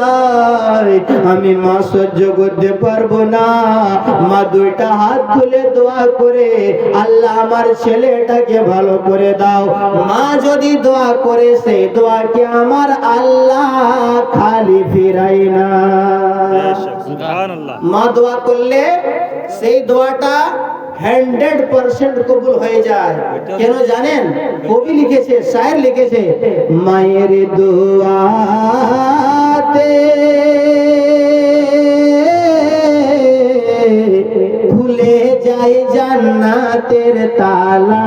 যায়, আমি মা সহ্য করতে পারবো না। মা দুইটা হাত তুলে দোয়া করে, আল্লাহ আমার ছেলেটাকে ভালো করে দাও। মা যদি দোয়া করে, সেই দোয়াকে আমার আল্লাহ খালি ফিরাই না। মা দোয়া করলে সেই দোয়াটা 100% কবুল হয়ে যায়। কেন জানেন? কবি লিখেছে, শায়ের লিখেছে, মায়ের দোয়াতে খুলে যায় জান্নাতের তালা,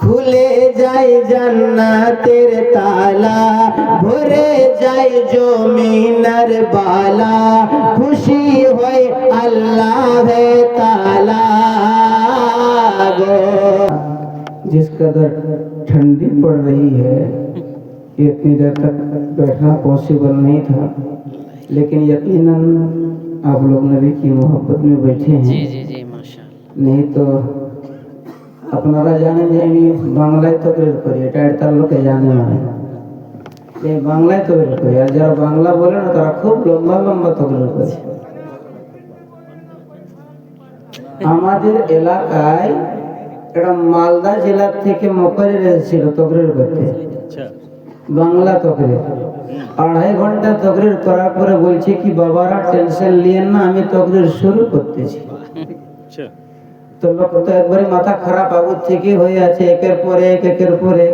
খুলে যায় জান্নাতের তালা, ভরে যায় জমিনার বালা, খুশি হয় আল্লাহ ताला। जिस कदर ठंडी पड़ रही है, इतनी देर तक बैठना पॉसिबल नहीं था, लेकिन यकीनन आप लोग नबी की मोहब्बत में बैठे हैं। जी जी जी माशाअल्लाह। नहीं तो আপনারা জানেন যে আমি বাংলায় তকরির করি, এটা একটা লোকে জানে না। এই বাংলায় তকরির করি, আর যারা বাংলা বলে না তারা খুব লম্বা লম্বা তকরির করে। আমাদের এলাকায় একটা মালদা জেলা থেকে মকরের এসেছিল তকরির করতে, বাংলা তকরির। 2.5 ঘন্টা তকরির করার পরে বলছে কি বাবারা টেনশন নিয়েন না, আমি তকরির শুরু করতেছি। তো লোক তো একবারে মাথা খারাপ আগর থেকে হয়ে আছে, একের পরে একের পরে।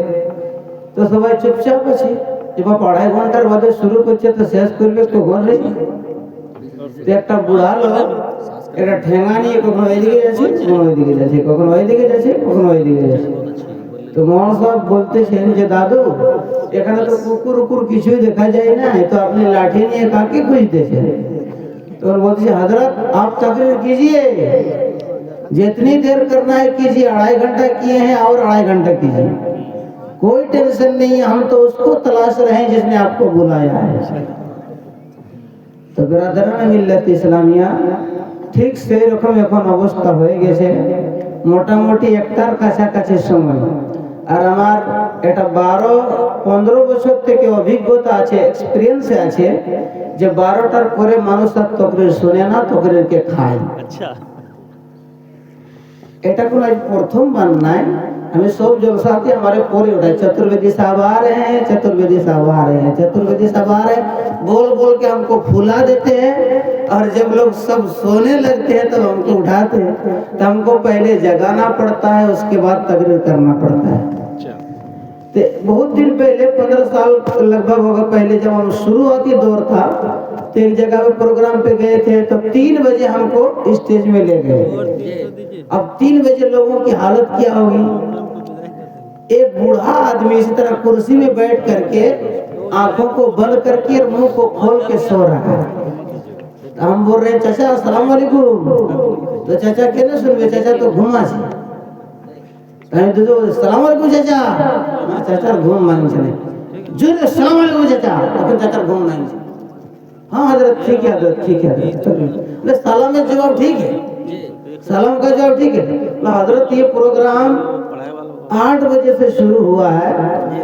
তো সবাই চুপচাপ আছে, যে বাবা 2.5 ঘন্টার বাদে শুরু করছে তো শেষ করবে তো ঘরে। একটা বুড়া লোক একটা ঠেঙা নিয়ে কখনো ওইদিকে যাচ্ছে, কখনো ওইদিকে যাচ্ছে, কখনো ওইদিকে যাচ্ছে, কখনো ওইদিকে যাচ্ছে। তো মহান সাহেব বলতেছেন যে দাদু, এখানে তো কুকুর উকুর কিছুই দেখা যায় না, তো আপনি লাঠি নিয়ে কাকে খুঁজতেছেন? तो बोलते हजरत आप तकरीर कीजिए, जितनी देर करना है कीजिए, 2.5 घंटा किए हैं और 2.5 घंटा कीजिए, कोई टेंशन नहीं है, हम तो उसको तलाश रहे हैं जिसने आपको बुलाया है। तो बिरादरान मिल्लत इस्लामिया ठीक সেই রকম এখন অবস্থা হয়ে গেছে, মোটামুটি একটার কাছাকাছি সময়। আর আমার এটা 12-15 বছর থেকে অভিজ্ঞতা আছে, এক্সপিরিয়েন্স আছে যে 12টার পরে মানুষ আর তকরির শুনে না, তকরিরকে খায়। আচ্ছা, এটা কোন প্রথমবার নাই, हमें सब जलसाते हमारे पूरे उठा चतुर्वेदी साहब आ रहे हैं, चतुर्वेदी साहब आ रहे हैं, चतुर्वेदी साहब आ रहे हैं, बोल बोल के हमको फुला देते हैं। और जब लोग सब सोने लगते हैं तब हमको उठाते हैं, तो हमको पहले जगाना पड़ता है, उसके बाद तकरीर करना पड़ता है। तो बहुत दिन पहले 15 साल लगभग होगा पहले, जब हम शुरुआती दौर था, तो एक जगह पे प्रोग्राम पे गए थे, तो 3 बजे हमको स्टेज में ले गए। अब 3 बजे लोगों की हालत क्या होगी? एक बूढ़ा आदमी इसी तरह कुर्सी में बैठ करके आंखों को बंद करके और मुंह को खोल के सो रहा है। तो हम बोल रहे हैं चाचा अस्सलाम वालेकुम, तो चाचा कहने सुनबे, चाचा तो घुमा छे, तो अस्सलाम वालेकुम चाचा, चाचा घूम मांगे छे, जो अस्सलाम वालेकुम चाचा, तखन चाचा घूम मांगे छे। हाँ हजरत ठीक है, हजरत ठीक है, ले सलाम में जवाब ठीक है, सलाम का जवाब ठीक है। हजरत ये प्रोग्राम 8 बजे से शुरू हुआ है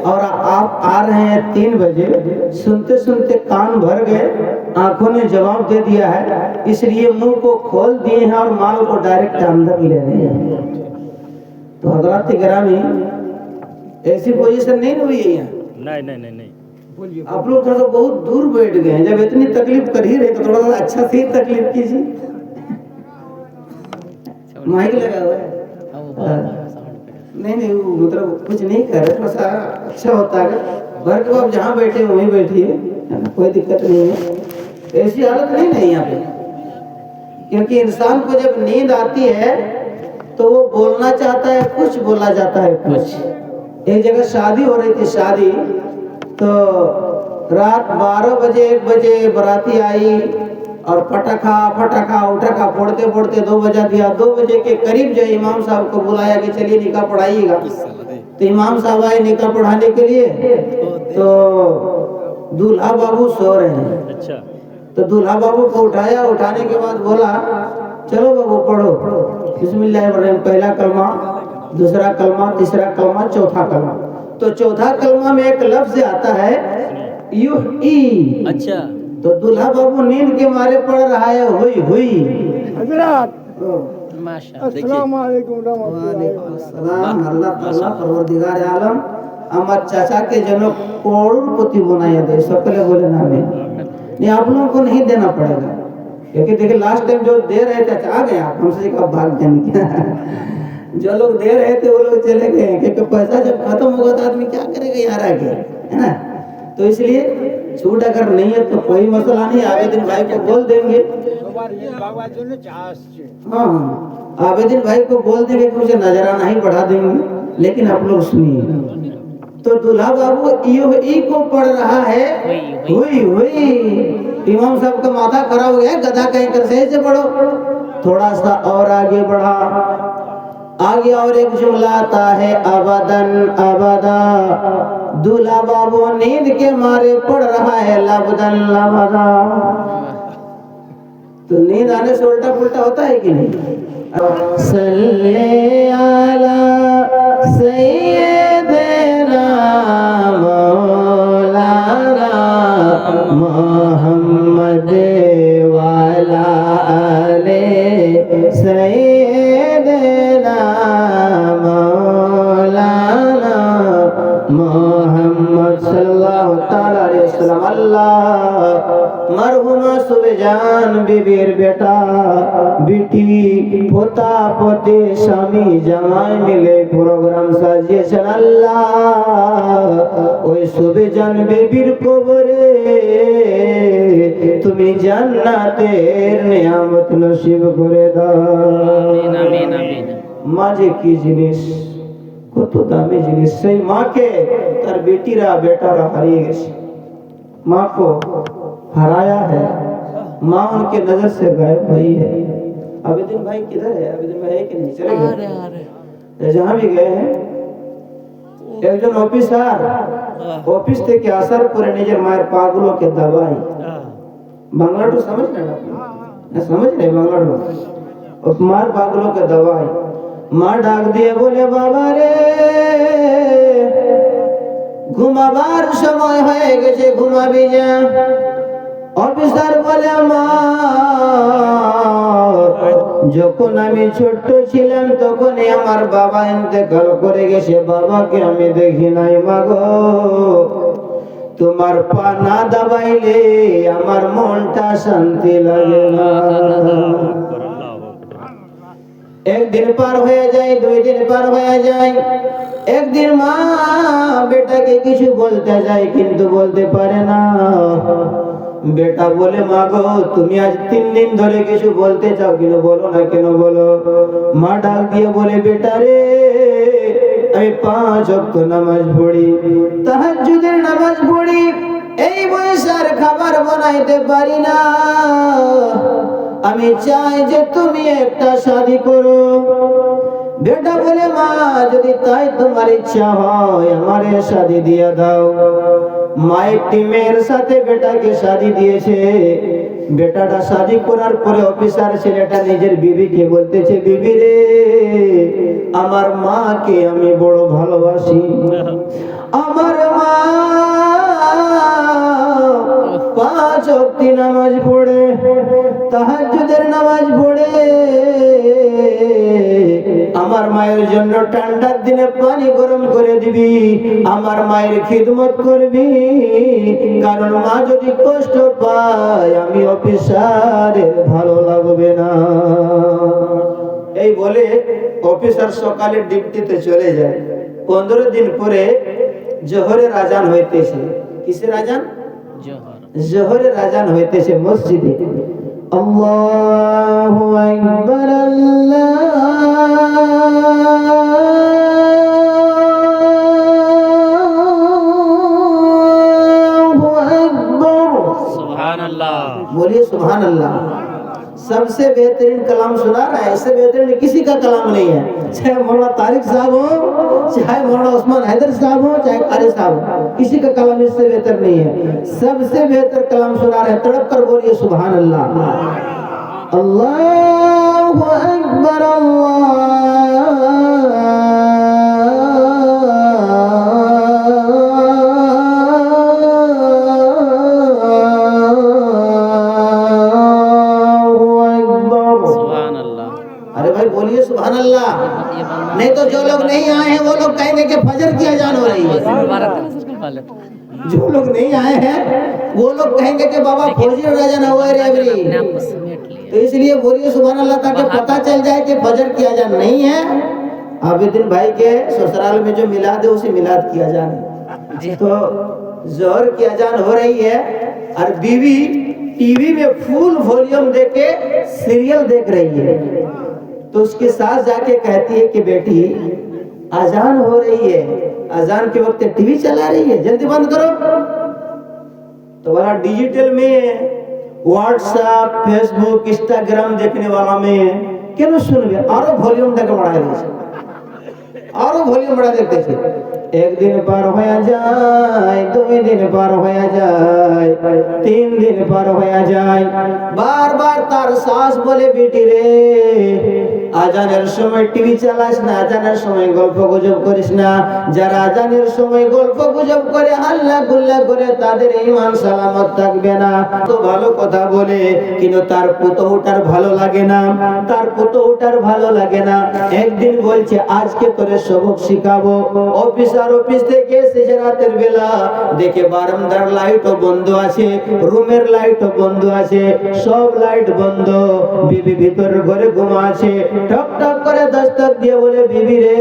और आप आ रहे हैं 3 बजे, सुनते सुनते कान भर गए, आंखों ने जवाब दे दिया है, इसलिए मुंह को खोल दिए हैं और माल को डायरेक्ट अंदर ले रहे हैं। तो हजरत गिरामी ऐसी पोजीशन नहीं हुई है यहाँ। नहीं नहीं नहीं नहीं, आप लोग थोड़ा सा बहुत दूर बैठ गए हैं, जब इतनी तकलीफ कर ही रहे तो थोड़ा सा अच्छा से तकलीफ कीजिए। माइक लगा हुआ है, नहीं नहीं वो मतलब कुछ नहीं कर रहे, थोड़ा सा अच्छा होता है। घर के आप जहाँ बैठे वहीं बैठिए, कोई दिक्कत नहीं है, ऐसी हालत नहीं है यहाँ पे। क्योंकि इंसान को जब नींद आती है तो वो बोलना चाहता है कुछ, बोला जाता है कुछ। एक जगह शादी हो रही थी, शादी तो रात 12 बजे 1 बजे बाराती आई और पटाखा फटाखा उठाखा फोड़ते फोड़ते 2 बजा दिया। 2 बजे के करीब जो इमाम साहब को बुलाया कि चलिए निकाह पढ़ाइएगा, तो इमाम साहब आए निकाह पढ़ाने के लिए, तो दूल्हा बाबू सो रहे हैं। अच्छा, तो दूल्हा बाबू को उठाया, उठाने के बाद बोला चलो बाबू पढ़ो, बिस्मिल्लाहिर्रहमानिर्रहीम, पहला कलमा, दूसरा कलमा, तीसरा कलमा, चौथा कलमा। तो चौथा कलमा में एक लफ्ज आता है युह ई। अच्छा तो दूल्हा बाबू नींद के मारे पड़ रहा है हुई हुई। हजरत माशाल्लाह अस्सलाम देखिए वालेकुम वालेकुम अस्सलाम। अल्लाह ताला परवरदिगार आलम আমার चाचा जनो करोड़पति बनाया दे, सकले बोले ना में ये आप लोगों को नहीं देना पड़ेगा, क्योंकि देखिए लास्ट टाइम जो दे रहे थे आ गए आप हमसे कब भाग जाने क्या जो लोग दे रहे थे वो लोग चले गए, क्योंकि पैसा जब खत्म होगा तो आदमी क्या करेगा यार आगे, है ना। तो इसलिए छूट अगर नहीं है तो कोई मसला नहीं, आवेदन भाई को बोल देंगे। हाँ आवेदन भाई को बोल देंगे कि उसे नजराना ही बढ़ा देंगे। लेकिन आप लोग सुनिए, तो दूल्हा बाबू ई को पढ़ रहा है हुई हुई। इमाम साहब का माथा खराब हो गया, गधा कहीं कर सही से पढ़ो। थोड़ा सा और आगे बढ़ा, आगे और एक जुमला आता है अबदन अबदा। दूल्हा बाबू नींद के मारे पढ़ रहा है लबदन लबदा। तो नींद आने से उल्टा पुल्टा होता है कि नहीं। सल्ले अला सय्यदना मौलाना मोहम्मद वाला आले सय्यदना मौलाना मोहम्मद सल्लल्लाहु ताला अलैहि वसल्लम। अल्लाह मरहुमा सुबजान बीबीर बेटा बेटी पोता पोते স্বামী জামাই মিলে প্রোগ্রাম সাজিয়েছেন। আল্লাহ ওই সুবজান বেবির কবরে তুমি জান্নাতের নিয়ামত নসিব করে দাও। আমিন আমিন আমিন। মাঝে কি জিনিস, কত দামি জিনিস। সেই মাকে তার বেটিরা বেটারা হারিয়ে গেছে, माँ को हराया है, माँ उनके नजर से गायब हुई है। आबिदीन भाई किधर है? आबिदीन भाई है कि नहीं? चले गए जहाँ भी गए हैं। একজন অফিসার অফিস থেকে আসার পরে নিজের মায়ের পাগুলোকে দাবাই। বাংলাটা समझ रहे हैं आप? समझ रहे बांग्लाটা? और मार पागलों के दवाई माँ डाक दिए बोले बाबा रे ঘুমাবার সময় হয়ে গেছে, ঘুমাবি যা। অফিসার বলে মা যখন আমি ছোট্ট ছিলাম তখনই আমার বাবা ইন্তেকাল করে গেছে, বাবাকে আমি দেখি নাই মাগো। তোমার পা না দাবাইলে আমার মনটা শান্তি লাগে না। একদিন পার হয়ে যায়, 2 দিন পার হয়ে যায়। একদিন মা বেটাকে কিছু বলতে যায় কিন্তু বলতে পারে না। বেটা বলে মা গো তুমি আজ 3 দিন ধরে কিছু বলতে চাও কিন্তু বলো না কেন বলো। মা ডাক দিয়ে বলে বেটা রে আমি 5 ওয়াক্ত নামাজ পড়ি, তাহাজ্জুদের নামাজ পড়ি, এই বয়সে আর খাবার বানাইতে পারি না। আমি চাই যে তুমি একটা শাদী করো। বেটা বলে মা যদি তাই তোমার ইচ্ছা হয় আমারে শাদী দিয়ে দাও। মায়ের টিমের সাথে বেটাকে শাদী দিয়েছে। বেটাটা শাদী করার পরে অফিসার ছেলেটা নিজের বিবিকে বলতেছে বিবি রে আমার মাকে আমি বড় ভালোবাসি, আমার মা 5 ওয়াক্ত নামাজ পড়ে, তাহাজ্জুদের নামাজ পড়ে। আমার মায়ের জন্য ঠান্ডার দিনে পানি গরম করে দিবি, আমার মায়ের খিদমত করবি, কারণ মা যদি কষ্ট পায় আমি অফিসারের ভালো লাগবে না। এই বলে অফিসার সকালে ডিউটিতে চলে যায়। 15 দিন পরে জোহরের আজান হইতেছে। কিসের আজান? জোহরের আজান হইতেছে মসজিদে। আল্লাহু আকবার আল্লাহু আকবার। सुभान अल्लाह। बोलिए सुभान अल्लाह। सबसे बेहतरीन कलाम सुना रहा है, इससे बेहतरीन किसी का कलाम नहीं है। चाहे मौलाना तारिक साहब हो, चाहे मौलाना उस्मान हैदर साहब हो, चाहे कारी साहब हो, किसी का कलाम इससे बेहतर नहीं है। सबसे बेहतर कलाम सुना रहे हैं। तड़प कर बोलिए सुभान अल्लाह। अल्लाहु अकबर अल्लाहु अरे भाई बोलिए सुभान अल्लाह। ये बंदा नहीं तो जो लोग नहीं आए हैं वो लोग कहेंगे कि फजर की अजान हो रही है। जो लोग नहीं आए हैं वो लोग कहेंगे कि बाबा फजर की अजान हो रही है अपने अभी। आप को समेट लिया। तो इसलिए बोलिए सुभान अल्लाह ताकि पता चल जाए कि फजर की अजान नहीं है। आबिदीन भाई के ससुराल में जो मिलाद है उसी मिलाद की अजान है। जी। तो जोहर की अजान हो रही है और बीवी टीवी में फुल वॉल्यूम देके सीरियल देख रही है। तो उसकी सास जाके कहती है कि बेटी अजान हो रही है, अजान के वक्त टीवी चला रही है, जल्दी बंद करो। तो वाला डिजिटल में व्हाट्सएप फेसबुक इंस्टाग्राम देखने वाला में क्यों सुनबे और वॉल्यूम देके बढ़ा दे और वॉल्यूम बढ़ा देते थे। एक दिन पार हो जाए, दो दिन पार हो जाए, तीन दिन पार हो जाए, बार बार तार सास बोले बेटी रे আজানের সময় টিভি চালাস না, আজানের সময় গল্প গুজব করিস না। যারা আজানের সময় গল্প গুজব করে হাল্লা গুল্লা করে তাদের ঈমান সালামত থাকবে না। তো ভালো কথা বলে কিন্তু তার পুতহুটার ভালো লাগে না, তার পুতহুটার ভালো লাগে না। একদিন বলছে আজকে তোরে সবক শিখাবো। অফিস থেকে এসে রাতের বেলা দেখে বারান্দার লাইটও বন্ধ আছে, রুমের লাইটও বন্ধ আছে, সব লাইট বন্ধ। বিবি ভিতরের ঘরে ঘুমা আছে। টক টক করে দস্তক দিয়ে বলে বিবি রে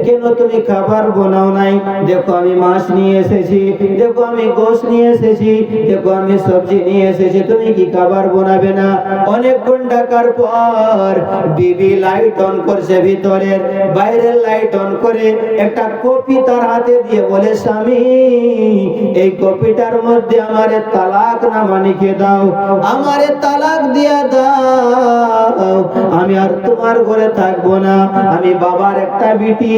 কেন তুমি খাবার বানাও নাই? দেখো আমি মাছ নিয়ে এসেছি, দেখো আমি গোশ নিয়ে এসেছি, দেখো আমি সবজি নিয়ে এসেছি, তুমি কি খাবার বানাবে না? অনেকক্ষণ ডাকার পর বিবি লাইট অন করছে, ভিতরের বাইরের লাইট অন করে একটা কপি তার হাতে দিয়ে বলে স্বামী এই কপিটার মধ্যে আমারে তালাক নামা লিখে দাও, আমারে তালাক দিয়া দাও, আমি আর তোমার ঘরে থাকবো না, আমি বাবার একটা বিটি,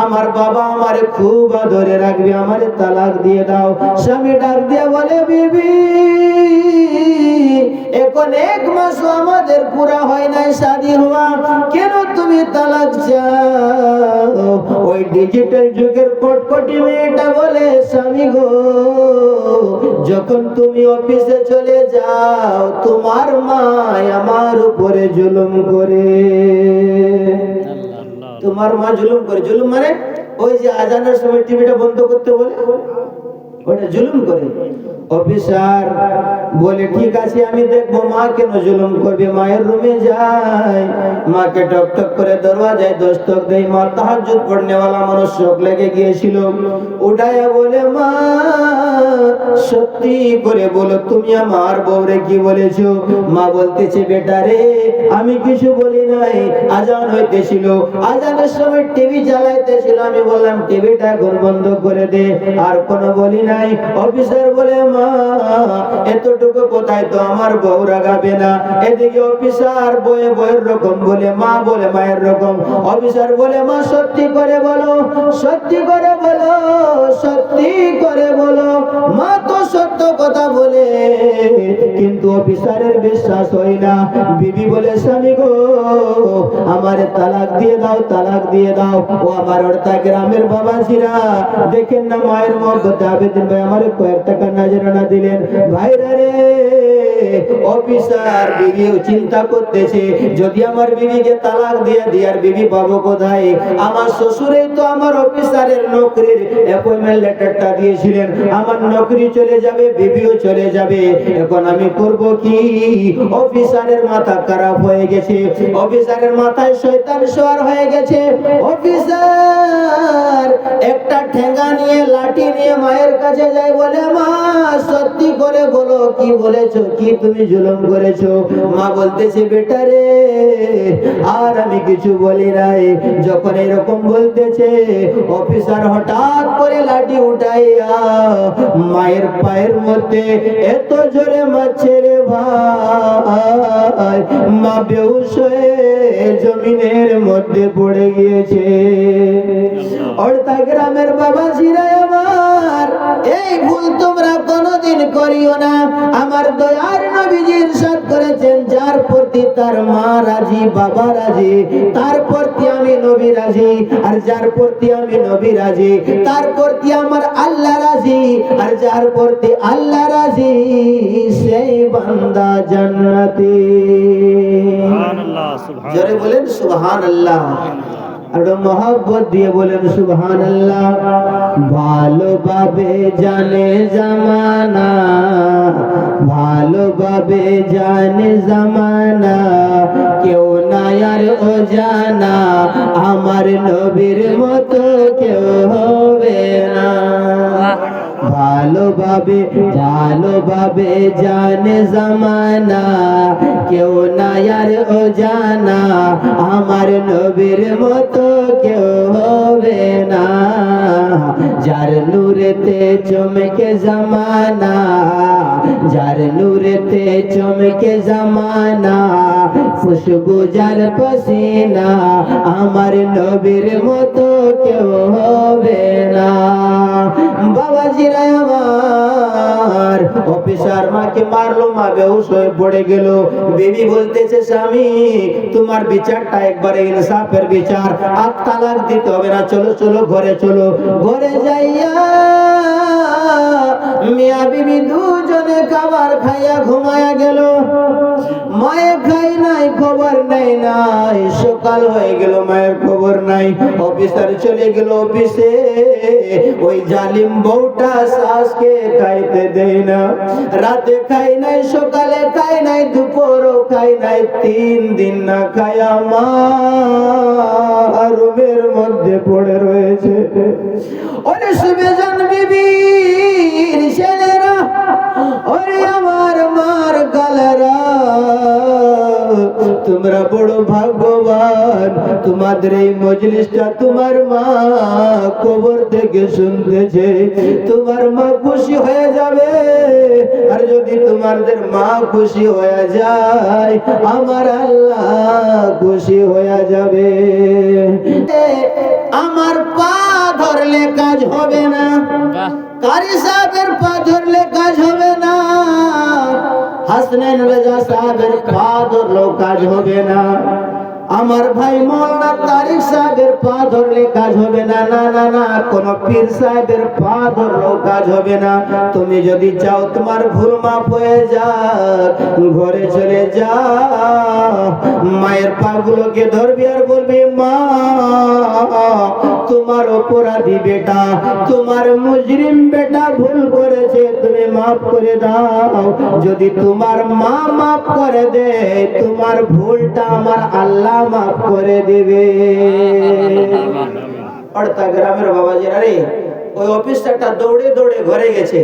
আমার বাবা আমারে খুব আদরে রাখবে, আমারে তালাক দিয়ে দাও। স্বামী ডাক দিয়ে বলে বিবি এখন এক মাস আমাদের পুরা হয় নাই শাদী হওয়া, কেন তুমি তালাক চাও? ওই ডিজিটাল যুগের কটকটি মেয়েটা বলে স্বামী গো যখন তুমি অফিসে চলে যাও তোমার মা আমার উপরে জুলুম করে। তোমার মা জুলুম করে, জুলুম মানে ওই যে আজানের সময় টিভিটা বন্ধ করতে বলে ওটা জুলুম করে। অফিসার বলে ঠিক আছে আমি দেখবো মা কেন জুলুম করবে। মায়ের রুমে যায়, মাকে টক টক করে দরওয়াজায় দস্তক দেয়। মা তাহাজ্জুদ পড়নে वाला মানুষ শোক লেগে গিয়েছিল, উঠায়া বলে মা সত্যি করে বলো তুমি আমার বউরে কি বলেছো? মা বলতেছে বেটা রে আমি কিছু বলি নাই, আজান হইতেছিল, আজানের সময় টিভি চালাইতেছিল, আমি বললাম টিভিটা এখন বন্ধ করে দে, আর কোনো বলি নাই। অফিসার বলে মা এতটুকু কোথায় তো আমার বউ রাগাবে না। এদিকে অফিসার বয়ে বয়ের রকম বলে, মা বলে মায়ের রকম। অফিসার বলে মা সত্যি করে বলো, সত্যি করে বলো, সত্যি করে বলো। মা তো সত্য কথা বলে কিন্তু অফিসারের বিশ্বাস হয় না। বিবি বলে স্বামী গো আমারে তালাক দিয়ে দাও, তালাক দিয়ে দাও। ও আমার অর্থা গ্রামের বাবাজিরা দেখেন না মায়ের মহব্বত আবেদন ভাই আমারে কয়েক টাকা নজরানা দিলেন। ভাইরা রে অফিসার বিবি চিন্তা করতেছে যদি আমার বিবিকে তালাক দিয়ে দিয়ার বিবি পাবো কোথায়? আমার শ্বশুরেই তো আমার অফিসারের নকরির অ্যাপয়েন্টমেন্ট লেটারটা দিয়েছিলেন, আমার নকরি চলে যাবে, বিবিও চলে যাবে, এখন আমি করব কি? অফিসারের মাথা খারাপ হয়ে গেছে, অফিসারের মাথায় শয়তান সওয়ার হয়ে গেছে। অফিসার একটা ঠেঙ্গা নিয়ে লাঠি নিয়ে মায়ের কাছে যায়, বলে মা সত্যি করে বলো কি বলেছো, কি তুমি জুলুম করেছো? মা বলতেছে বেটা রে আর আমি কিছু বলি নাই। যখন এরকম বলতেছে অফিসার হঠাৎ করে লাঠি উঠাইয়া মায়ের পায়ের মধ্যে এত জোরে মারছে রে ভাই, মা বেহুশ হয়ে জমিনের মধ্যে পড়ে গিয়েছে। অর্থা গ্রামের বাবাজিরা আমার এই ভুল তোমরা কোনোদিন করিও না। আমার দয়ার নবীজি ইরশাদ করেছেন, যার প্রতি তার মা রাজি, বাবা রাজি, তার প্রতি আমি নবী রাজি। আর যার প্রতি আমি নবী রাজি, তার প্রতি আমার আল্লাহ রাজি। আর যার প্রতি আল্লাহ রাজি, সেই বান্দা জান্নাতি। সুবহানাল্লাহ, সুবহানাল্লাহ। জোরে বলেন সুবহানাল্লাহ। আর মোহাব্বত দিয়ে বলেন সুবহানাল্লাহ। ভালোভাবে জানে জামানা, ভালোভাবে জানে জামানা, কেউ নাই আর অজানা, আমার নবীর মতো কেউ হবে না। ভালোভাবে ভালোভাবে জানে জামানা, কেউ নাই আর অজানা, আমার নবীর মতো কেউ হবে না। যার নূরেতে চমকে জামানা, যার নূরেতে চমকে জামানা, খুশবু যার পসিনা, আমার নবীর মতো কেউ হবে না। বাবাজিরা আমার, অফিসার মাকে মারলো, মা বেহুশ হয়ে পড়ে গেল। বিবি বলতেছে, স্বামী তোমার বিচারটা একবারে ইনসাফের বিচার, আর তালাক দিতে হবে না, চলো চলো ঘরে চলো। ঘরে যাইয়া মিয়া বিবি দুজনে খাবার খাইয়া ঘুমায়া গেল। মায়ে খাই নাই, খবর নাই নাই, সকাল হয়ে গেল, মায়ের খবর নাই। অফিসার চলে গেল অফিসে, ওই জালিম বউটা শাসকে খাইতে দেয় না। রাতে খাই নাই, সকালে খাই নাই, দুপুরও খাই নাই, 3 দিন না খায়া মা রুমের মধ্যে পড়ে রয়েছে। ওরে সুবেজান বিবির ছেলেরা, ওরে আমার মার গালেরা, তোমরা বড় ভাগ্যবান, তোমাদের এই মজলিসটা তোমার মা কবর থেকে শুনতেছে। তোমার মা খুশি হয়ে যাবে, আর যদি তোমাদের মা খুশি হয়ে যায়, আমার আল্লাহ খুশি হয়ে যাবে। আমার পা ধরলে কাজ হবে না, বাহ, কারি সাহেবের পা ধরলে কাজ হবে না, হাসনাইন রাজা সাহেবের পা ধরলেও কাজ হবে না, আমার ভাই মৌলানা তারিক সাহেবের পা ধরলে কাজ হবে না, না না না, কোন পীর সাহেবের পা ধরলেও কাজ হবে না। তুমি যদি চাও তোমার ভুল মাফ হয়ে যাক, ঘরে চলে যাও, মায়ের পাগুলোকে ধরবি আর বলবি, মা তোমার অপরাধী বেটা, তোমার মুজরিম বেটা ভুল করেছে, তুমি মাফ করে দাও। যদি তোমার মা মাফ করে দে, তোমার ভুলটা আমার আল্লাহ মাফ করে দেবে। অর্থাৎ গ্রামের বাবাজিরা রে, ওই অফিসারটা দৌড়ে দৌড়ে ঘরে গেছে,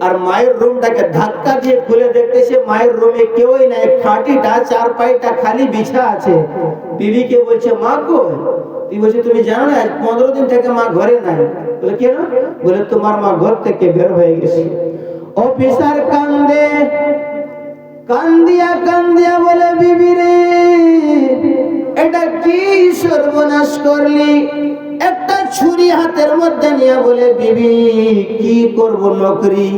আর মায়ের রুমটাকে ধাক্কা দিয়ে খুলে দেখতেছে মায়ের রুমে কেউই নাই, খাটিটা চারপাইটা খালি বিছা আছে। বিবিকে বলছে, মা কই? বলছে, তুমি জানো না 15 দিন থেকে মা ঘরে নাই। বলে, কেন? বলে, তোমার মা ঘর থেকে বের হয়ে গেছে। অফিসার কান্দে, কান্দিয়া কান্দিয়া বলে, বিবি রে এটা কি সর্বনাশ করলি? একটা ছুরি হাতের মধ্যে নিয়ে বলে, বিবি কি করব নকরি,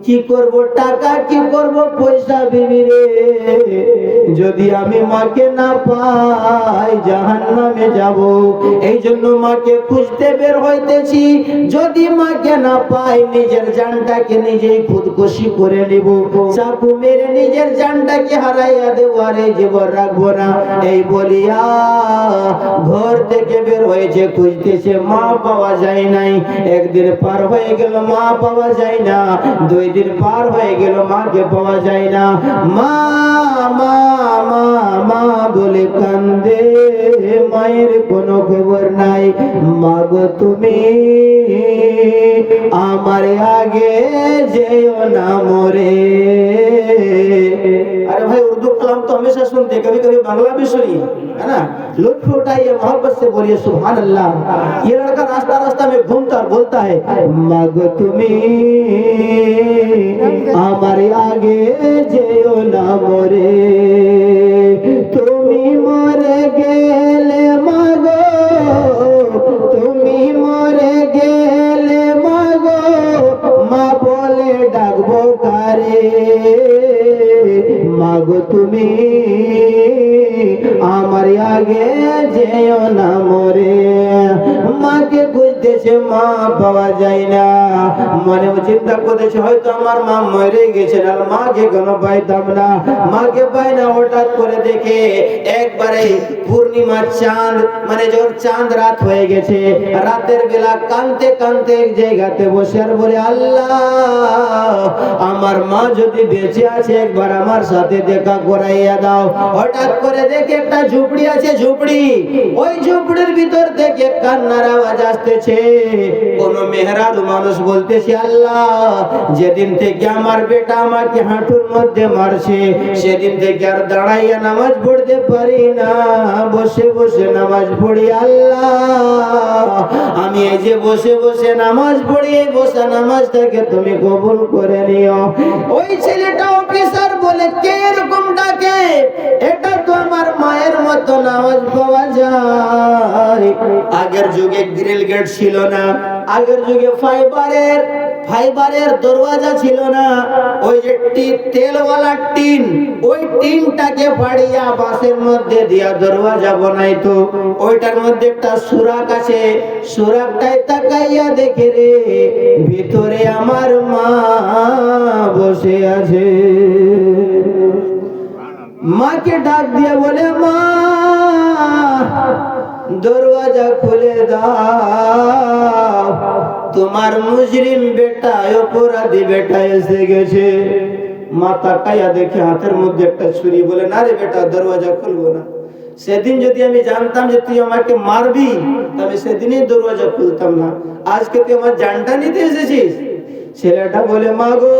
কি করব টাকা, কি করব পয়সা, বিবি রে যদি আমি মাকে না পাই জাহান্নামে যাব, এই জন্য মাকে খুঁজতে বের হইতেছি। যদি মাকে না পাই নিজের জানটাকে নিজেই খুদকুশি করে নিব, চাকু মেরে নিজের জানটাকে হারাইয়া দেব, আর এই জীবন রাখবো না। এই বলিয়া ঘর থেকে বের হয়েছে, খুঁজতেছে, মা পাওয়া যায় নাই। একদিন পার হয়ে গেল, মা পাওয়া যায় না। 2 দিন পার হয়ে গেল, মাকে পাওয়া যায় না। মা মা মা মা বলে কান্দে, মায়ের কোনো খবর নাই। মাগো তুমি আমার आगे जेयो ना मोरे। अरे भाई उर्दू कलाम तो हमेशा सुनते, कभी कभी बांग्ला भी सुनिए, है ना। लुत्फ उठाइए, मोहब्बत से बोलिए सुभान अल्लाह। ये लड़का रास्ता रास्ता में घूमता और बोलता है, मागो तुम्ही हमारे आगे जेयो ना मोरे, तुम्ही मरे गेले मागो, तुम्ही मरे गेले मागो, যেও না মরে। মাকে খুঁজতেছে, মা পাওয়া যায় না। মনে চিন্তা করতেছে হয়তো আমার মা মরে গেছে, আর মাকে কেন পাইতাম না, মাকে পাই না। হঠাৎ করে দেখে একবারে পূর্ণিমার চাঁদ, মানে যখন চাঁদ রাত হয়ে গেছে, রাতের বেলা কাঁদতে কাঁদতে এক জায়গাতে বসে আর বলে, আল্লাহ আমার মা যদি বেঁচে আছে একবার আমার সাথে দেখা করাইয়া দাও। হঠাৎ করে দেখে একটা ঝুপড়ি আছে, ঝুপড়ি, ওই ঝুপড়ির ভিতর থেকে কান্নার আওয়াজ আসতেছে। কোন মেহরারু মানুষ বলতেছে, আল্লাহ যেদিন থেকে আমার বেটা আমাকে হাঁটুর মধ্যে মারছে, সেদিন থেকে আর দাঁড়াইয়া নামাজ পড়তে পারি না, বসে বসে নামাজ পড়ি। আল্লাহ আমি এই যে বসে বসে নামাজ পড়ি, এই বসা নামাজটাকে তুমি কবুল করে নিও। ওই ছেলেটা অফিসার বলে, কে এরকম ডাকে? এটা তো আমার মায়ের মতো নামাজ পাওয়া যায়। আগের যুগে গ্রিল গেট ছিল না, আগের যুগে ফাইবারের দরওয়াজা ছিল না। ওই যে তেলওয়ালা টিন, ওই টিনটাকে ফাড়িয়া বাঁশের মধ্যে দিয়া দরওয়াজা বানাইতো। ওইটার মধ্যে একটা সুরাক আছে, সুরাকটাই তাকাইয়া দেখে রে ভিতরে আমার মা বসে আছে। মাকে ডাক দিয়ে বলে, মা দরওয়াজা খুলে দাও, তোমার মুজরিম বেটা, অপরাধী বেটা এসে গেছে। মা তাকাইয়া দেখে হাতের মধ্যে একটা ছুরি, বলে, না রে বেটা, দরওয়াজা খুলবো না। সেদিন যদি আমি জানতাম যে তুই আমাকে মারবি, তবে সেদিনই দরওয়াজা খুলতাম না। আজকে তুই আমার জানটা নিতে এসেছিস। ছেলেটা বলে, মা গো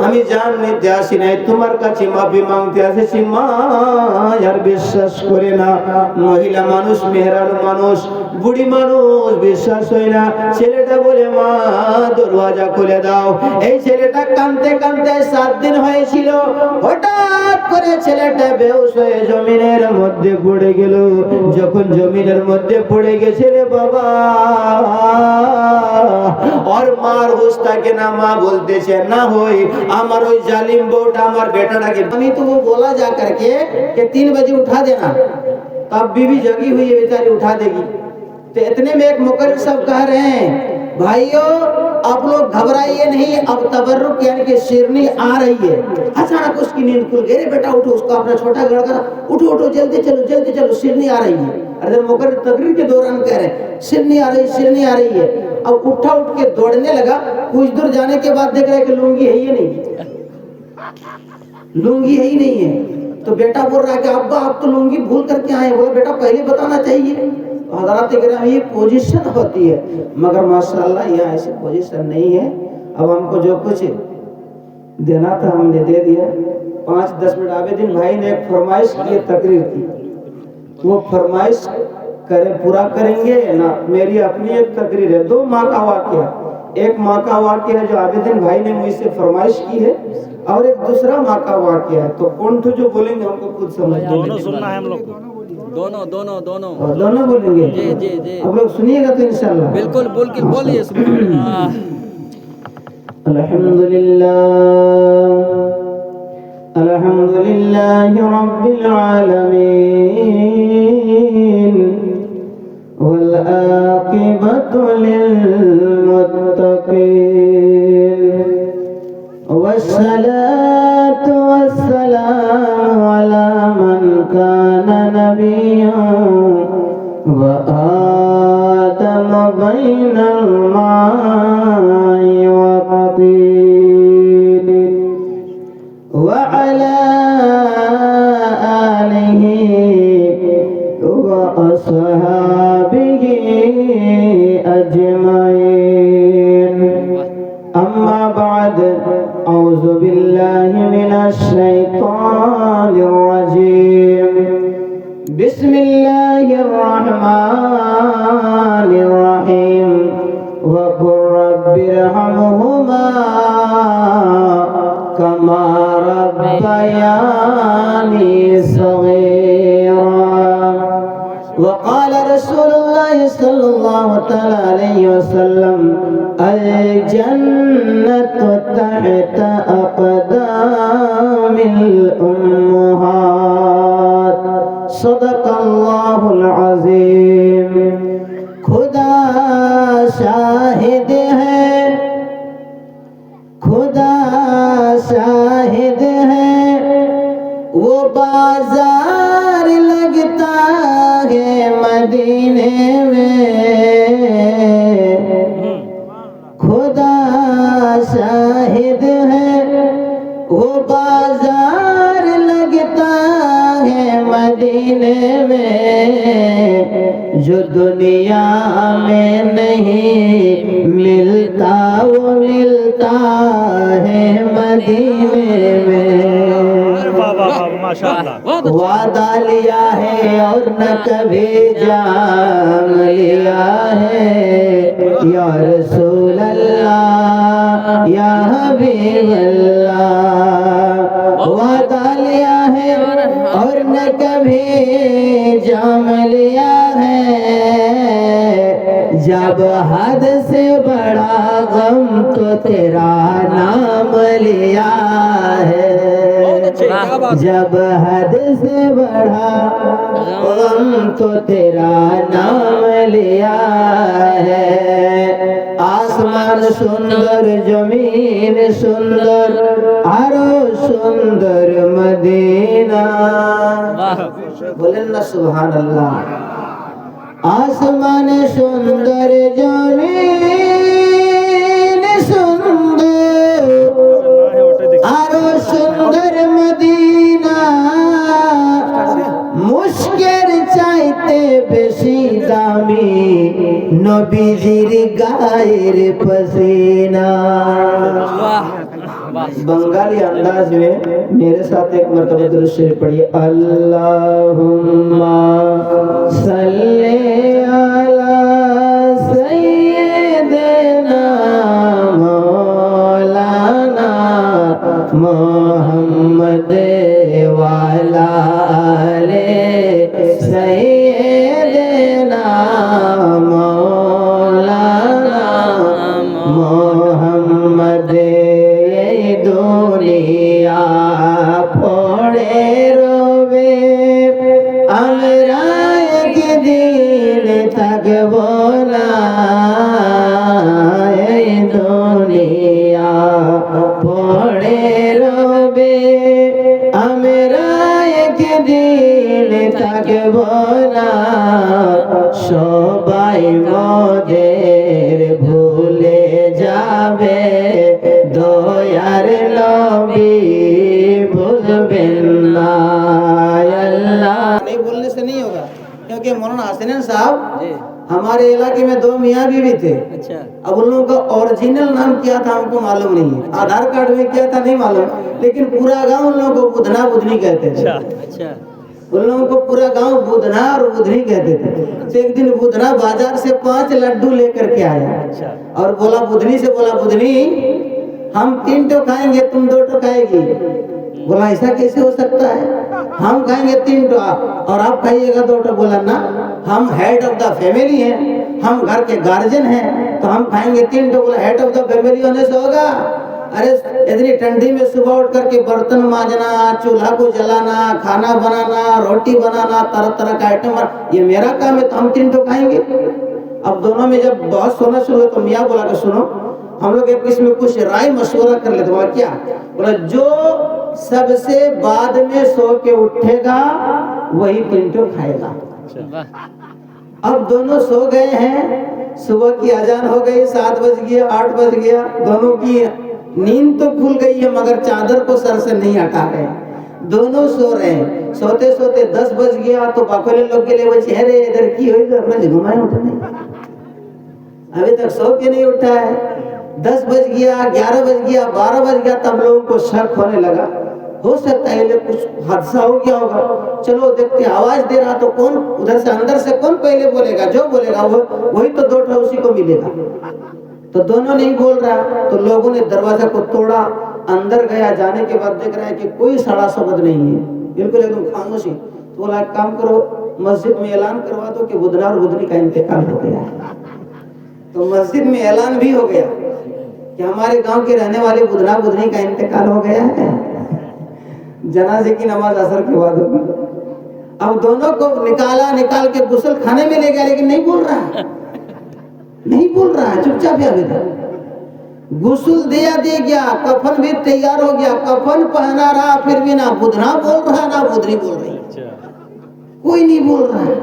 আমি জান নিতে আসি নাই, তোমার কাছে মাফি মাংতে এসেছি। মা আর বিশ্বাস করে না, মহিলা মানুষ, মেহরার মানুষ, বুড়ি মানুষ, বিশ্বাস হয় না। ছেলেটা বলে, মা দরওয়াজা খুলে দাও। এই ছেলেটা কাঁদতে কাঁদতে 7 দিন হয়েছিল। হঠাৎ করে ছেলেটা বেহুশ হয়ে জমিনের মধ্যে পড়ে গেল। যখন জমিনের মধ্যে পড়ে গেছে রে বাবা, और मार হুশ থাকে না। মা বলতেছে, না হই আমার ওই জালিম বউটা আমার बेटाটাকে, আমি तो वो बोला जा करके कि 3 बजे उठा देना, तब बीवी जगी हुई है बेचारी उठा देगी। तो इतने में एक मुकर्रिर साहब कह रहे हैं, भाइयों आप लोग घबराइए नहीं, अब तबर्रुक यानी कि शेरनी आ रही है। अचानक उसकी नींद खुल गई, बेटा उठो, उसका अपना छोटा लड़का, उठो उठो जल्दी चलो शेरनी आ रही है। अरे मुकर्रिर तकरीर के दौरान कह रहे हैं, शेरनी आ रही है। अब उठा उठ के दौड़ने लगा। कुछ दूर जाने के बाद देख रहा है कि लुंगी है ही नहीं, लुंगी है ही नहीं है। तो बेटा बोल रहा है कि अब्बा आप तो लुंगी भूल करके आए। बोला, बेटा पहले बताना चाहिए। हज़रात इकराम ये पोजीशन होती है, मगर माशाअल्लाह यहाँ ऐसी पोजीशन नहीं है। अब हमको जो कुछ देना था हमने दे दिया। 5-10 मिनट आवेदीन भाई ने एक फरमाइश की, तकरीर की, वो फरमाइश करे पूरा करेंगे ना। मेरी अपनी एक तकरीर है, 2 माह का वाकया। एक माह का वाकया है जो आवेदीन भाई ने मुझसे फरमाइश की है, और एक दूसरा माह का वाकया है। तो कौन तो जो बोलेंगे हमको खुद समझ, दोनों सुनना है हम लोग को। दोनों बोलेंगे। जी। आप लोग सुनिएगा तो इंशाल्लाह। बिल्कुल बोलिए। अल्हम्दुलिल्लाह रब्बिल आलमीन वल आक़िबतु लिल मुत्तक़ीन वस्सलातु वस्सलामु अला मन काना नबिय्यन व आदम बैनल मा'i व तीन व अला आलिहि व अस्हाबिहि अजमईन। अम्मा बाद, औज़ु बिल्लाहि मिनश शैतानिर रजीम। बिस्मिल्लाहिर रहमानिर रहीम। वक़ुल रब्बिरहमहुमा कमा रब्बयानी सगीरा। वक़ाल रसूलुल्लाह सल्लल्लाहु तआला अलैहि वसल्लम, अल जन्नतु तहत अक़दामिल उम्महात। सदक़ल्लाहुल अज़ीम। खुदा शाहिद है, खुदा शाहिद है, वो बाजार लगता है मदीने में। खुदा शाहिद है, वो बाजार लगता है मदीने में। जो दुनिया में नहीं मिलता वो मिलता है मदीने में। वाह वाह वाह माशाअल्लाह। वादा लिया है और न कभी जाम लिया है। या रसूल अल्लाह या हबीब अल्लाह। वादा लिया है और न कभी जाम लिया है। जब हद से बड़ा गम तो तेरा नाम लिया है। जब हद से बड़ा गम तो तेरा नाम लिया है। आसमान सुंदर, जमीन सुंदर, आरो सुंदर मदीना। बोले ना सुभान अल्लाह। आसमान सुंदर, जमीन सुंदर, आरो सुंदर मदीना। मुश्किल চাইতে বেশি দামি নবীজির গায়ের पसीना। बंगाली अंदाज में मेरे साथ एक मरतबा दुरूद शरीफ पढ़िए। अल्लाहुम्मा सल्ली अला सय्यिदिना मौलाना मुहम्मद वाला आले सय्यिदिना मौलाना मुहम्मद। दुनिया पड़े रोवे আমরা একদিন থাকবো না। এই দুনিয়া পড়ে রবে আমরা একদিন থাকবো না। সবাই মোদের ভুলে যাবে দয়ার नबी भूलবেন না। अल्लाह नहीं बोलने से नहीं होगा, क्योंकि मौलाना हसनैन साहब हमारे इलाके में 2 मियाँ बीवी थे। अच्छा। अब उन लोगों का ओरिजिनल नाम क्या था हमको मालूम नहीं है। आधार कार्ड में क्या था नहीं मालूम, लेकिन पूरा गांव उन लोगों को बुधना बुधनी कहते थे। अच्छा। उन लोगों को पूरा गांव बुधना और बुधनी कहते थे। तो एक दिन बुधना बाजार से 5 लड्डू लेकर के आया और बोला बुधनी से, बोला बुधनी हम 3 टो खाएंगे, तुम 2 टो खाएगी। बोला ऐसा कैसे हो सकता है, हम खाएंगे 3 टो और आप खाइएगा 2 टो। बोला ना, हम हेड ऑफ द फैमिली हैं, हम घर के गार्जियन हैं, तो हम खाएंगे 3 टो। बोला हेड ऑफ द फैमिली होने से होगा? अरे इतनी ठंडी में सुबह उठ करके बर्तन मांजना, चूल्हा को जलाना, खाना बनाना, रोटी बनाना, तरह तरह का आइटम, ये मेरा काम है, तो हम 3 टो खाएंगे। अब दोनों में जब बहुत सोना शुरू हुआ तो मियाँ बोला कि सुनो, हम लोग एक इसमें कुछ राय मशवरा कर लेते। बोला क्या? बोला जो सबसे बाद में सो के उठेगा वही 3 टो खाएगा। अब दोनों सो गए हैं, सुबह की अजान हो गई, 7 बज गया, 8 बज गया, दोनों की नींद तो खुल गई है मगर चादर को सर से नहीं हटा रहे। दोनों सो रहे हैं, सोते सोते 10 बज गया तो बाकोले लोग के लिए वो चेहरे इधर की हुई तो अपना घुमाए उठने, अभी तक सो के नहीं उठा है। 10 बज गया, 11 बज गया, 12 बज गया, तब लोगों को शक होने लगा, हो सकता है कुछ हादसा हो गया होगा। चलो देखते, आवाज दे रहा तो कौन उधर से अंदर से कौन पहले बोलेगा? जो बोलेगा वो वही तो 2 टो उसी को मिलेगा। तो दोनों नहीं बोल रहा, तो लोगों ने दरवाजा को तोड़ा, अंदर गया, जाने के बाद देख रहा है कि कोई सड़ा शब्द नहीं है, बिल्कुल एकदम खामोशी। तो बोला एक काम करो, मस्जिद में ऐलान करवा दो कि बुधना और बुधनी का इंतकाल हो गया। तो मस्जिद में ऐलान भी हो गया कि हमारे गांव के रहने वाले बुधना बुधनी का इंतकाल हो गया है, जनाजे की नमाज असर के बाद होगी। अब दोनों को निकाल के गुस्ल खाने में ले गया, लेकिन नहीं बोल रहा है, नहीं बोल रहा है, चुपचाप है अभी तक। गुस्ल दे गया, कफन भी तैयार हो गया, कफन पहना रहा, फिर भी ना बुधना बोल रहा ना बुधनी बोल रही, कोई नहीं बोल रहा है।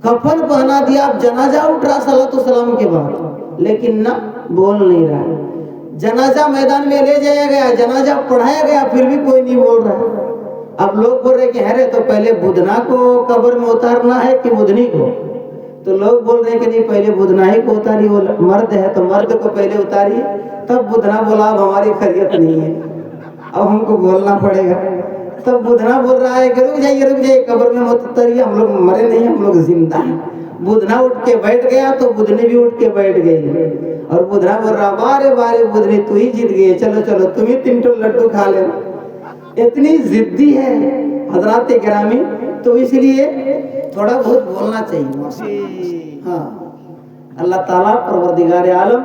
कफन पहना दिया, अब जनाजा उठ रहा सलातो सलाम के बाद, लेकिन ना बोल नहीं रहा है। जनाजा मैदान में ले जाया गया, जनाजा पढ़ाया गया, फिर भी कोई नहीं बोल रहा है। अब लोग बोल रहे कि अरे तो पहले बुधना को कब्र में उतारना है कि बुधनी को, तो लोग बोल रहे कि नहीं पहले बुधना ही को उतारी, वो मर्द है तो मर्द को पहले उतारी, तब बुधना बोला अब हमारी खैरियत नहीं है, अब हमको बोलना पड़ेगा। तब बुधना बोल रहा है कि रुक जाइए कब्र में मत उतारिए, हम लोग मरे नहीं, हम लोग जिंदा हैं। बुधना उठ के बैठ गया तो बुधनी भी उठ के बैठ गई, और बुधना बोल रहा बारे बुधनी तू ही जीत गई, चलो चलो तुम ही 3 लड्डू खा लेना। इतनी जिद्दी है हजरात गिरामी, तो इसलिए थोड़ा बहुत बोलना चाहिए। हाँ, अल्लाह ताला परवरदिगार आलम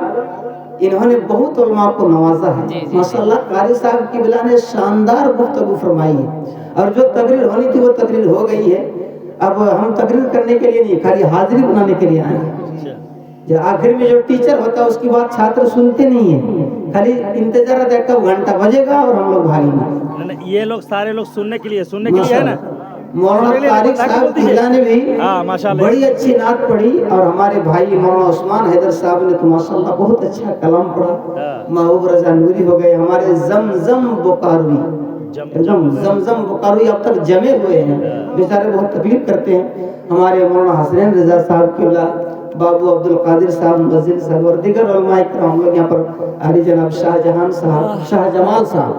इन्होंने बहुत उलमा को नवाजा है माशाल्लाह। कारी साहब की बिला ने शानदार गुफ्तगू फरमाई है, और जो तकरीर होनी थी वो तकरीर हो गई है। अब हम तकरीर करने के लिए नहीं, खाली हाजिरी बनाने के लिए आए हैं। जो आखिर में जो टीचर होता है उसकी बात छात्र सुनते नहीं है, खाली इंतजार है कब घंटा बजेगा और हम लोग भागेंगे। ये लोग सारे लोग सुनने के लिए है ना। मौलाना तारिक साहब जिला ने भी बड़ी अच्छी नात पढ़ी, और हमारे भाई मौलाना उस्मान हैदर साहब ने तो माशाल्लाह बहुत अच्छा कलाम पढ़ा। महबूब रजा नूरी हो गए, हमारे जमजम बोकारोई, जमजम बोकारोई अब तक जमे हुए हैं, बेचारे बहुत तकलीफ करते हैं। हमारे मौलाना हसनैन रजा साहब की औलाद बाबू अब्दुल कादिर साहब, मजीद साहब और दीगर उलमाए किराम, हम लोग यहाँ पर अली जनाब शाहजहान साहब, शाहजमाल साहब,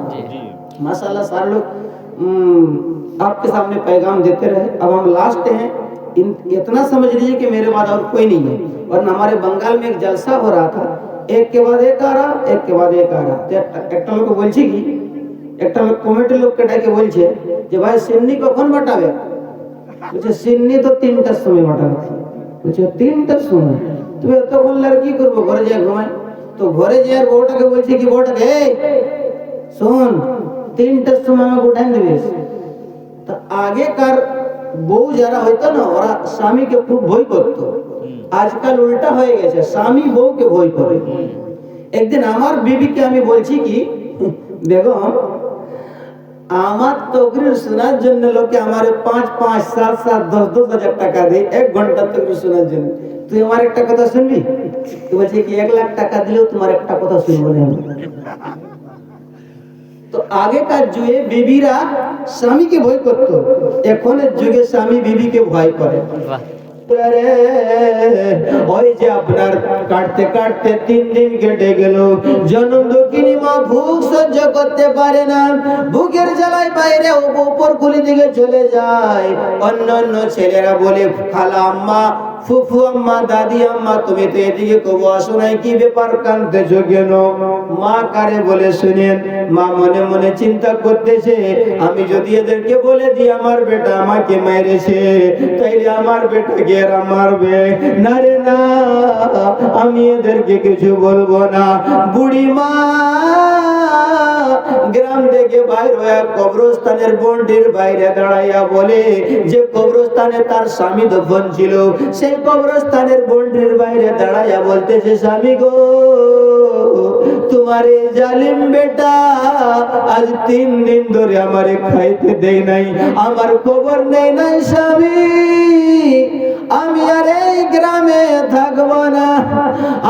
माशाल्लाह सारे लोग आपके सामने पैगाम देते रहे। अब हम लास्ट हैं, इतना समझ लीजिए कि मेरे बाद और कोई नहीं है, वरना हमारे बंगाल में एक जलसा हो रहा था, एक के बाद एक आ रहा, एक के बाद एक आ रहा। একটা লোক বলছে কি, একটা লোক কমিটির লোককে ডেকে বলছে যে ভাই সিন্নি কখন বাটাবে, বলছে সিন্নি তো 3টার সময় বাটাবে, বলছে 3টার সময়, তুমি এতক্ষণ লড়কি করবো, ঘরে যায় ঘুমায়। তো ঘরে যায় বউটাকে বলছে কি, বউটাকে এই শোন 3টার সময় আমাকে উঠাই দিবিস। তো আগেকার বউ যারা হইতো না ওরা স্বামীকে খুব ভয় করতো, আজকাল উল্টা হয়ে গেছে, স্বামী বউকে ভয় করে। একদিন আমার বিবিকে আমি বলছি কি, বেগম আমার তকরির শোনার জন্য লোকে আমারে 5-5, 7-7, 10-10 হাজার টাকা দেয় 1 ঘন্টা তকরির শোনার জন্য, তুই আমার একটা কথা শুনবি? তুই বলছি কি 1 লাখ টাকা দিলেও তোমার একটা কথা শুনবো না। তো আগেকার যুগে বিবিরা স্বামীকে ভয় করত, এখনের যুগে স্বামী বিবিকে ভয় করে। ওই যে আপনার কাটতে কাটতে 3 দিন কেটে গেল, জনম দুঃখিনী মা ভুক সহ্য করতে পারে না, বুকের জ্বালায় বাইরে উপর কুলি দিকে চলে যায়। অন্য ছেলেরা বলে খালা আম্মা, ফুফু আম্মা, দাদি আম্মা তুমি তো এদিকে কবু আসো নাই, কি ব্যাপার কাঁদতেছো কেন? মা কারে বলে শুনেন, মা মনে মনে চিন্তা করতেছে আমি যদি এদেরকে বলে দিই আমার বেটা আমাকে মেরেছে, তাইলে আমার বেটাকে এরা মারবে না রে না, আমি এদেরকে কিছু বলবো না। বুড়ি মা গ্রাম থেকে বাইরে হয়ে কবরস্থানের বন্ডির বাইরে দাঁড়াইয়া বলে যে কবরস্থানে তার স্বামী দফন ছিল, সেই কবরস্থানের বন্ডির বাইরে দাঁড়াইয়া বলতেছে স্বামী গো, তোমার এই জালিম বেটা আজ 3 দিন ধরে আমারে খাইতে দেয় নাই, আমার খবর নেই নাই স্বামী, আমি আর এই গ্রামে থাকবো না,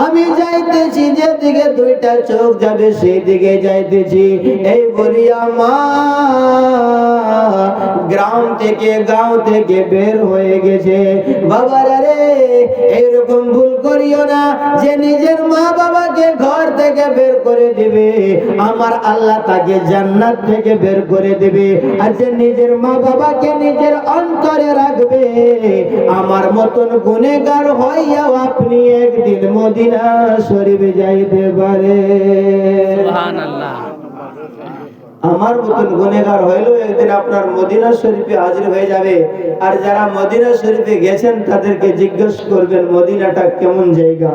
আমি যাইতেছি যেদিকে 2টা চোখ যাবে সেই দিকে যাইতেছি। এই বলিয়া মা গ্রাম থেকে গাঁও থেকে বের হয়ে গেছে। বাবারা রে এইরকম ভুল করিও না যে নিজের মা বাবাকে ঘর থেকে বের করে দিবে, আমার আল্লাহ তাকে জান্নাত থেকে বের করে দিবে। আর যে নিজের মা বাবাকে নিজের অন্তরে রাখবে, আমার মতন গুনেহগার হইয়াও আপনি একদিন মদিনা শরীফে যাইতে পারে। সুবহানাল্লাহ। আমার মতন গুনেগার হইলেও একদিন আপনার মদিনা শরীফে হাজির হয়ে যাবে। আর যারা মদিনা শরীফে গেছেন তাদেরকে জিজ্ঞেস করবেন মদিনাটা কেমন জায়গা।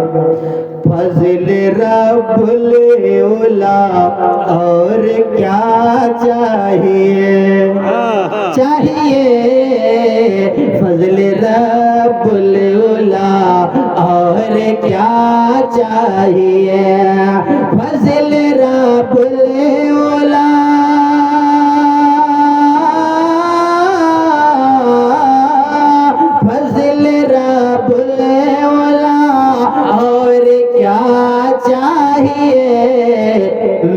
ফজলে রব্বুল উলা और क्या चाहिए चाहिए फजले रब्बुल उला और क्या चाहिए फजले रब्बुल उला फजले रब्बुल उला और क्या चाहिए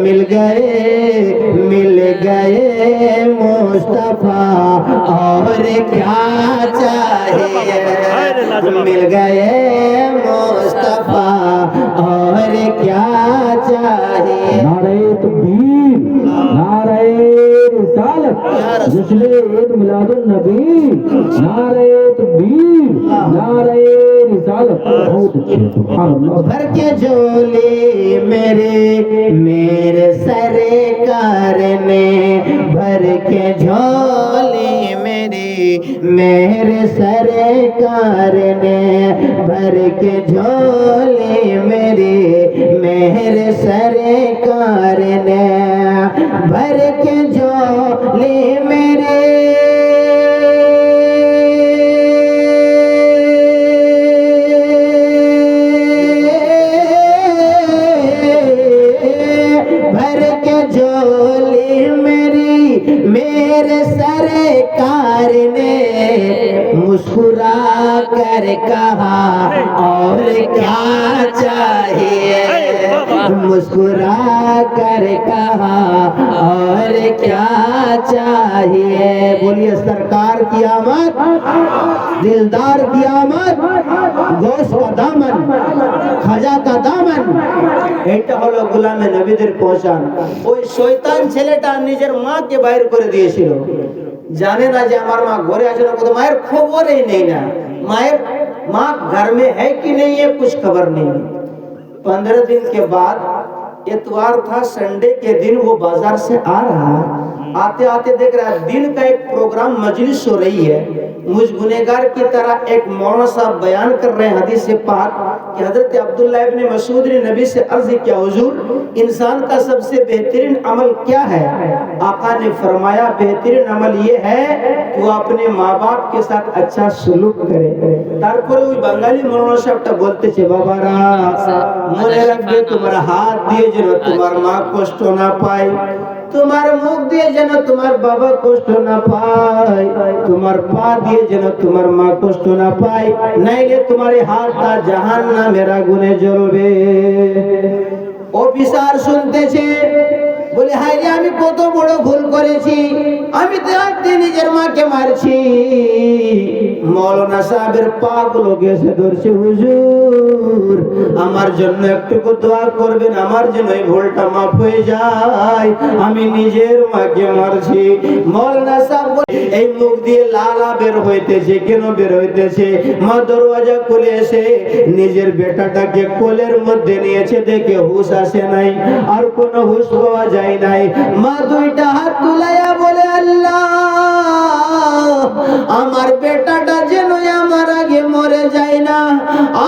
मिल गए मुस्तफा और क्या चाहिए मिल गए मुस्तफा और क्या चाहिए। नारे तकबीर, नारे रिसालत, जश्न ईद मिलादुन नबी, नारे तकबीर, नारे रिसालत। बहुत अच्छे, सुभान अल्लाह। भर के झोली मेरे सरकार ने भर के झोली मेरे सरकार ने भर के झोली मेरे सरकार ने भर के झोली मेरे भर के झोली मेरे सरकार ने मुस्कुरा कर कहा और क्या चाहिए मुस्कुरा कर कहा और क्या चाहिए। बोलिए सरकार की आमद दिलदार की आमद गोश का दामन खाजा का दामन। এটা হলো গোলামে নবীদের পহচান। ওই শয়তান ছেলেটা নিজের মাকে বাইর করে দিয়েছিল, জানে না যে আমার মা ঘরে আছে না, কোথাও মায়ের খবরই নেই না, मायर माँ घर में है कि नहीं है कुछ खबर नहीं। 15 दिन के बाद इतवार था, संडे के दिन वो बाजार से आ रहा, आते आते देख रहा है दिन का एक प्रोग्राम मजलिस हो रही है। मुझ गुनेगार की तरह एक मौलाना साहब बयान कर रहे हैं हदीस से पाक कि हजरत अब्दुल्लाह इब्न मसूद ने नबी से अर्ज किया, हुजूर इंसान का सबसे बेहतरीन अमल क्या है? आका ने फरमाया बेहतरीन अमल ये है कि वो अपने माँ बाप के साथ अच्छा सुलूक करे। তারপরে ওই বাঙালি মৌলানা সাহেবটা বলতেছে, বাবারা মনে রাখবে তোমার হাত দিয়ে যেন তোমার মা কষ্ট না পায়, তোমার মুখ দিয়ে যেন তোমার বাবা কষ্ট না পায়, তোমার পা দিয়ে যেন তোমার মা কষ্ট না পায়, নাইলে তোমার এই হাতটা জাহান্নামের আগুনে জ্বলবে। অফিসার শুনতেছে, বলে হায় রে আমি কত বড় ভুল করেছি, আমি তো আজকে নিজের মাকে মারছি। মৌলানা সাহেবের পা গুলো গেছে ধরছে, হুজুর আমার জন্য একটুকু দোয়া করবেন, আমার জন্য এই ভুলটা মাফ হয়ে যায়, আমি নিজের মাকে মারছি। মৌলানা সাহেব এই মুখ দিয়ে লালা বের হইতেছে, কেন বের হইতেছে? মা দরওয়াজা খুলে এসে নিজের বেটাটাকে কোলের মধ্যে নিয়েছে, দেখে হুঁশ আসে নাই, আর কোনো হুঁশ পাওয়া যায় নাই। মা দুইটা হাত তুলাইয়া বলে, আল্লাহ আমার বেটাটা যেন আমার আগে মরে যায় না,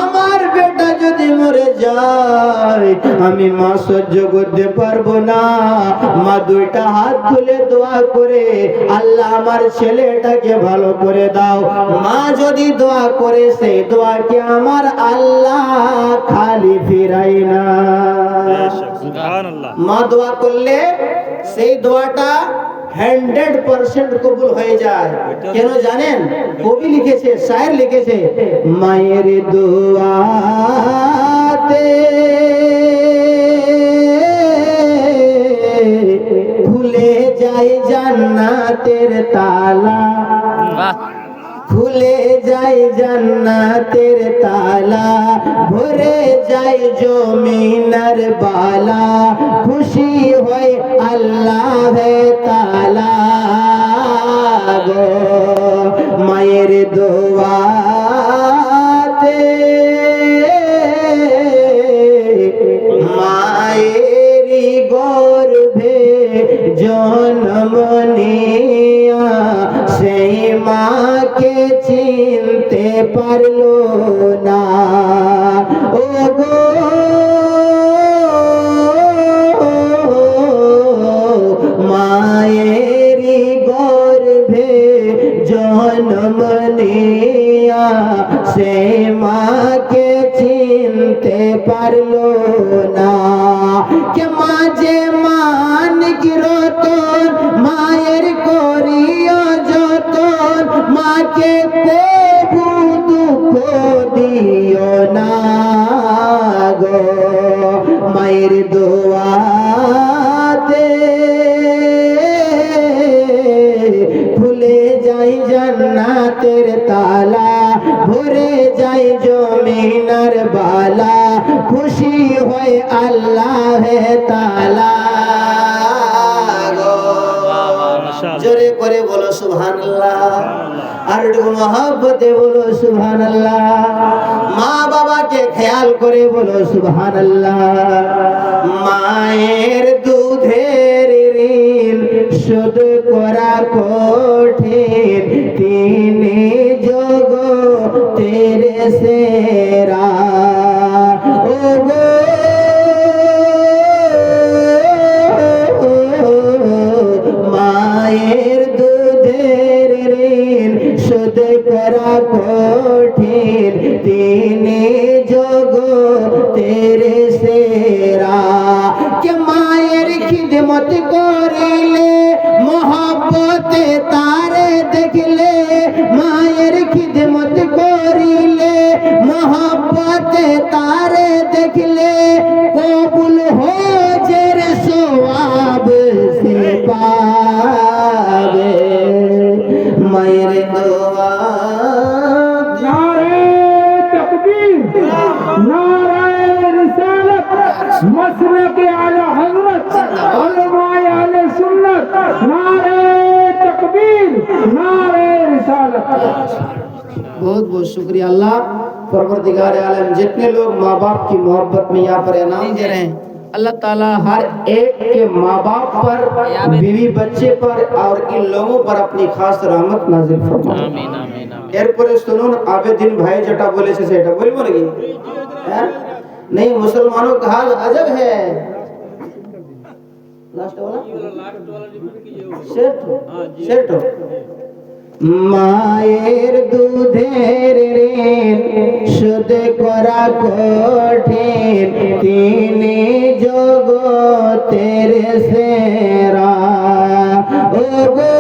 আমার বেটা যদি মরে যায় আমি মা সহ্য করতে পারবো না। মা দুইটা হাত তুলে দোয়া করে, আল্লাহ আমার ছেলেটাকে ভালো করে দাও। মা যদি দোয়া করে সেই দোয়াকে আমার আল্লাহ খালি ফিরাই না। মা দোয়া করলে সেই দোয়াটা 100% কবুল হয়ে যায়। কেন জানেন? কবি লিখেছে, শায়ের লিখেছে, মায়ের দোয়াতে খুলে যায় জান্নাতের তালা, খুলে যায় জান্নাতের তালা, ভরে যায় জমিনার বালা, খুশি হয় আল্লাহ তাআলা গো। মায়ের দোয়াতে মায়েরি গর্ভে চিনতে পারলো না ও গো মায়েরি গর্ভে জন্ম নিয়া সে মাকে চিনতে পারলো না কে মাঝে মান গিরতন মায়ের করিয়া যতন মাকে কবু দুঃখ দিও না গো মায়ের দোয়াতে খুলে যাই জান্নাতের তালা ভরে যাই জমিনার বালা খুশি হয় আল্লাহ তাআলা জোরে করে বলো সুবহানাল্লাহ আর একটু মহব্বতে বলো সুবহানাল্লাহ মা বাবাকে খেয়াল করে বলো সুবহানাল্লাহ মায়ের দুধের ঋণ শোধ করা কঠিন তিনি জগতের সেরা ও গো মায়ের দুধের ঋণ শোধ করা কঠিন তিনি জগতের সেরা কে মায়ের খিদমত করিলে মোহব্বতে তারে দেখলে মায়ের খিদমত করিলে মোহব্বতে তারে দেখলে কবুল हो जर सवाब से पावे मायर दुआ नारे तकबीर नारे रिसालत मसलक आला हजरत उलमाए आले सुन्नत नारे तकबीर नारे रिसालत बहुत बहुत शुक्रिया अल्लाह परवरदिगार आलम जितने लोग माँ बाप की मोहब्बत में यहाँ पर इनाम दे रहे हैं अल्लाह ताला हर एक के माँ बाप पर बीवी बच्चे पर और इन लोगों पर अपनी खास रहमत नाजिल फरमाए आमीन आमीन এরপরে শুনুন আবেদিন ভাই যেটা বলেছে সেটা বলবো নাকি হ্যাঁ नहीं मुसलमानों का हाल अजब है लास्ट वाला सेट মায়ের দুধের ঋণ শোধ করা কঠিন তিনি জগতের সেরা ও গো